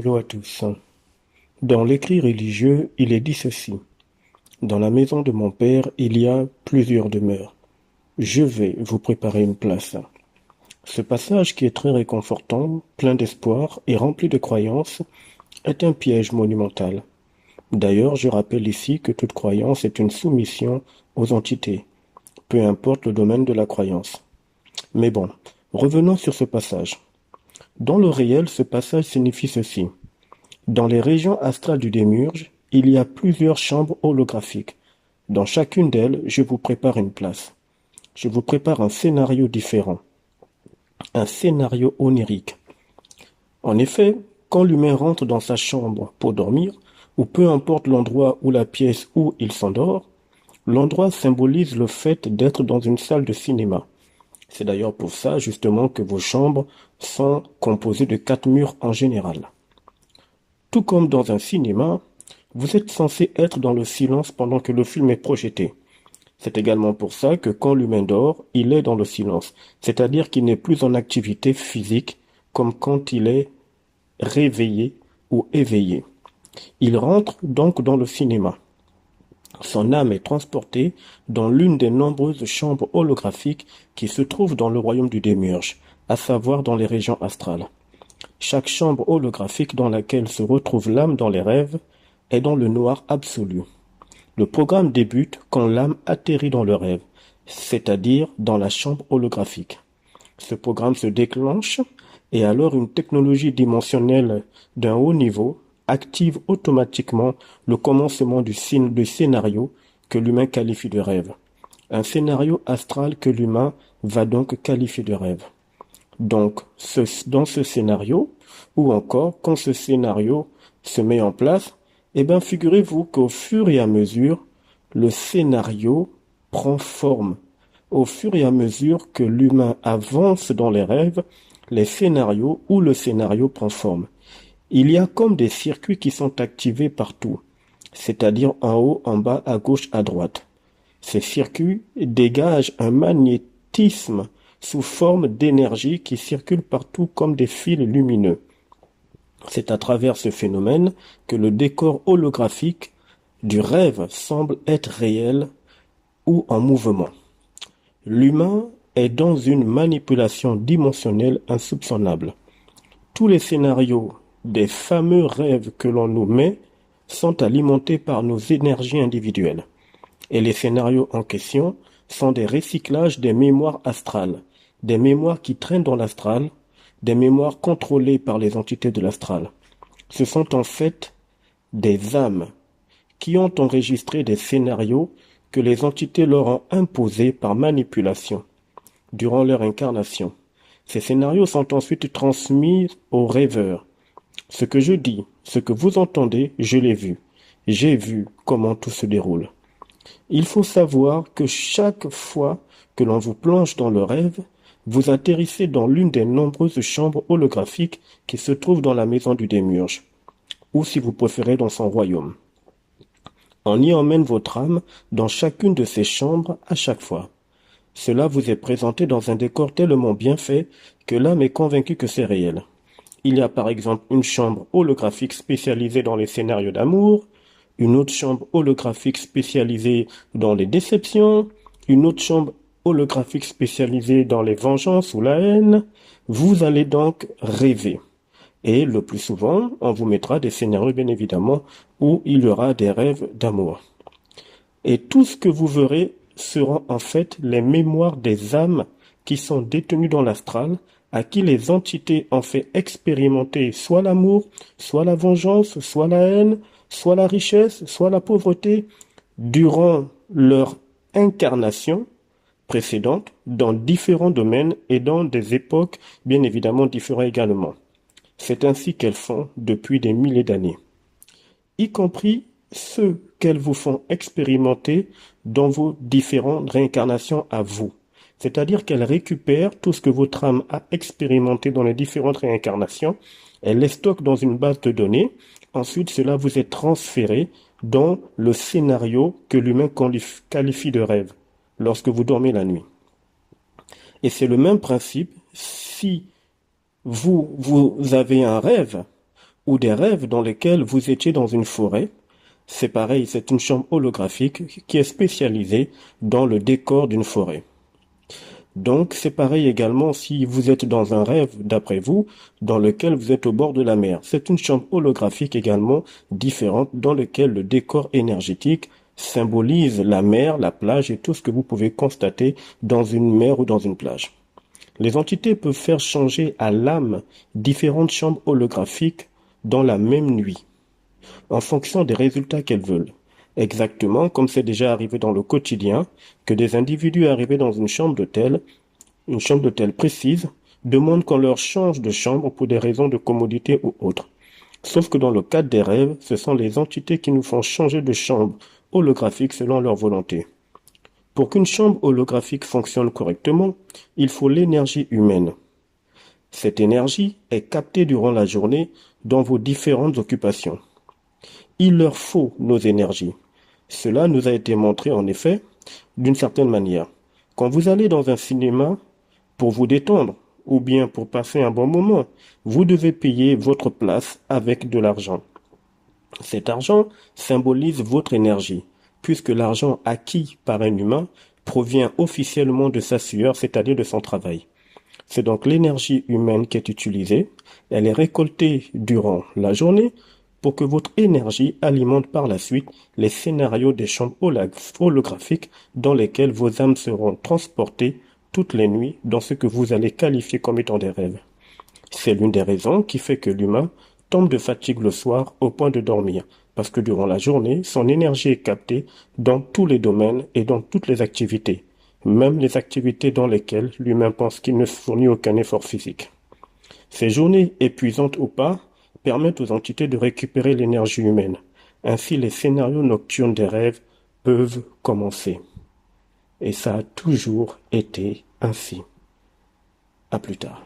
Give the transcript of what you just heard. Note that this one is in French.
Bonjour à tous. Dans l'écrit religieux, il est dit ceci. Dans la maison de mon Père, il y a plusieurs demeures. Je vais vous préparer une place. Ce passage qui est très réconfortant, plein d'espoir et rempli de croyance, est un piège monumental. D'ailleurs, je rappelle ici que toute croyance est une soumission aux entités, peu importe le domaine de la croyance. Mais bon, revenons sur ce passage. Dans le réel, ce passage signifie ceci. Dans les régions astrales du démiurge, il y a plusieurs chambres holographiques. Dans chacune d'elles, je vous prépare une place. Je vous prépare un scénario différent, un scénario onirique. En effet, quand l'humain rentre dans sa chambre pour dormir, ou peu importe l'endroit ou la pièce où il s'endort, l'endroit symbolise le fait d'être dans une salle de cinéma. C'est d'ailleurs pour ça justement que vos chambres sont composées de 4 murs en général. Tout comme dans un cinéma, vous êtes censé être dans le silence pendant que le film est projeté. C'est également pour ça que quand l'humain dort, il est dans le silence, c'est-à-dire qu'il n'est plus en activité physique comme quand il est réveillé ou éveillé. Il rentre donc dans le cinéma. Son âme est transportée dans l'une des nombreuses chambres holographiques qui se trouvent dans le royaume du démiurge, à savoir dans les régions astrales. Chaque chambre holographique dans laquelle se retrouve l'âme dans les rêves est dans le noir absolu. Le programme débute quand l'âme atterrit dans le rêve, c'est-à-dire dans la chambre holographique. Ce programme se déclenche et alors une technologie dimensionnelle d'un haut niveau active automatiquement le commencement du scénario que l'humain qualifie de rêve. Un scénario astral que l'humain va donc qualifier de rêve. Donc, dans ce scénario, ou encore quand ce scénario se met en place, figurez-vous qu'au fur et à mesure, le scénario prend forme. Au fur et à mesure que l'humain avance dans les rêves, les scénarios ou le scénario prend forme. Il y a comme des circuits qui sont activés partout, c'est-à-dire en haut, en bas, à gauche, à droite. Ces circuits dégagent un magnétisme sous forme d'énergie qui circule partout comme des fils lumineux. C'est à travers ce phénomène que le décor holographique du rêve semble être réel ou en mouvement. L'humain est dans une manipulation dimensionnelle insoupçonnable. Tous les scénarios des fameux rêves que l'on nous met sont alimentés par nos énergies individuelles. Et les scénarios en question sont des recyclages des mémoires astrales, des mémoires qui traînent dans l'astral, des mémoires contrôlées par les entités de l'astral. Ce sont en fait des âmes qui ont enregistré des scénarios que les entités leur ont imposés par manipulation durant leur incarnation. Ces scénarios sont ensuite transmis aux rêveurs. Ce que je dis, ce que vous entendez, je l'ai vu. J'ai vu comment tout se déroule. Il faut savoir que chaque fois que l'on vous plonge dans le rêve, vous atterrissez dans l'une des nombreuses chambres holographiques qui se trouvent dans la maison du démiurge, ou si vous préférez dans son royaume. On y emmène votre âme dans chacune de ces chambres à chaque fois. Cela vous est présenté dans un décor tellement bien fait que l'âme est convaincue que c'est réel. Il y a par exemple une chambre holographique spécialisée dans les scénarios d'amour, une autre chambre holographique spécialisée dans les déceptions, une autre chambre holographique spécialisée dans les vengeances ou la haine. Vous allez donc rêver. Et le plus souvent, on vous mettra des scénarios bien évidemment où il y aura des rêves d'amour. Et tout ce que vous verrez seront en fait les mémoires des âmes qui sont détenues dans l'astral, à qui les entités ont fait expérimenter soit l'amour, soit la vengeance, soit la haine, soit la richesse, soit la pauvreté, durant leur incarnation précédente, dans différents domaines et dans des époques bien évidemment différentes également. C'est ainsi qu'elles font depuis des milliers d'années, y compris ceux qu'elles vous font expérimenter dans vos différentes réincarnations à vous. C'est-à-dire qu'elles récupèrent tout ce que votre âme a expérimenté dans les différentes réincarnations, elles les stockent dans une base de données, ensuite cela vous est transféré dans le scénario que l'humain qualifie de rêve, lorsque vous dormez la nuit. Et c'est le même principe si vous avez un rêve, ou des rêves dans lesquels vous étiez dans une forêt. C'est pareil, c'est une chambre holographique qui est spécialisée dans le décor d'une forêt. Donc, c'est pareil également si vous êtes dans un rêve, d'après vous, dans lequel vous êtes au bord de la mer. C'est une chambre holographique également différente dans laquelle le décor énergétique symbolise la mer, la plage et tout ce que vous pouvez constater dans une mer ou dans une plage. Les entités peuvent faire changer à l'âme différentes chambres holographiques dans la même nuit, en fonction des résultats qu'elles veulent. Exactement comme c'est déjà arrivé dans le quotidien, que des individus arrivés dans une chambre d'hôtel précise, demandent qu'on leur change de chambre pour des raisons de commodité ou autres. Sauf que dans le cadre des rêves, ce sont les entités qui nous font changer de chambre holographique selon leur volonté. Pour qu'une chambre holographique fonctionne correctement, il faut l'énergie humaine. Cette énergie est captée durant la journée dans vos différentes occupations. Il leur faut nos énergies. Cela nous a été montré en effet d'une certaine manière. Quand vous allez dans un cinéma pour vous détendre ou bien pour passer un bon moment, vous devez payer votre place avec de l'argent. Cet argent symbolise votre énergie, puisque l'argent acquis par un humain provient officiellement de sa sueur, c'est-à-dire de son travail. C'est donc l'énergie humaine qui est utilisée. Elle est récoltée durant la journée pour que votre énergie alimente par la suite les scénarios des chambres holographiques dans lesquels vos âmes seront transportées toutes les nuits dans ce que vous allez qualifier comme étant des rêves. C'est l'une des raisons qui fait que l'humain tombe de fatigue le soir au point de dormir, parce que durant la journée, son énergie est captée dans tous les domaines et dans toutes les activités, même les activités dans lesquelles l'humain pense qu'il ne fournit aucun effort physique. Ces journées, épuisantes ou pas, permettent aux entités de récupérer l'énergie humaine. Ainsi, les scénarios nocturnes des rêves peuvent commencer. Et ça a toujours été ainsi. À plus tard.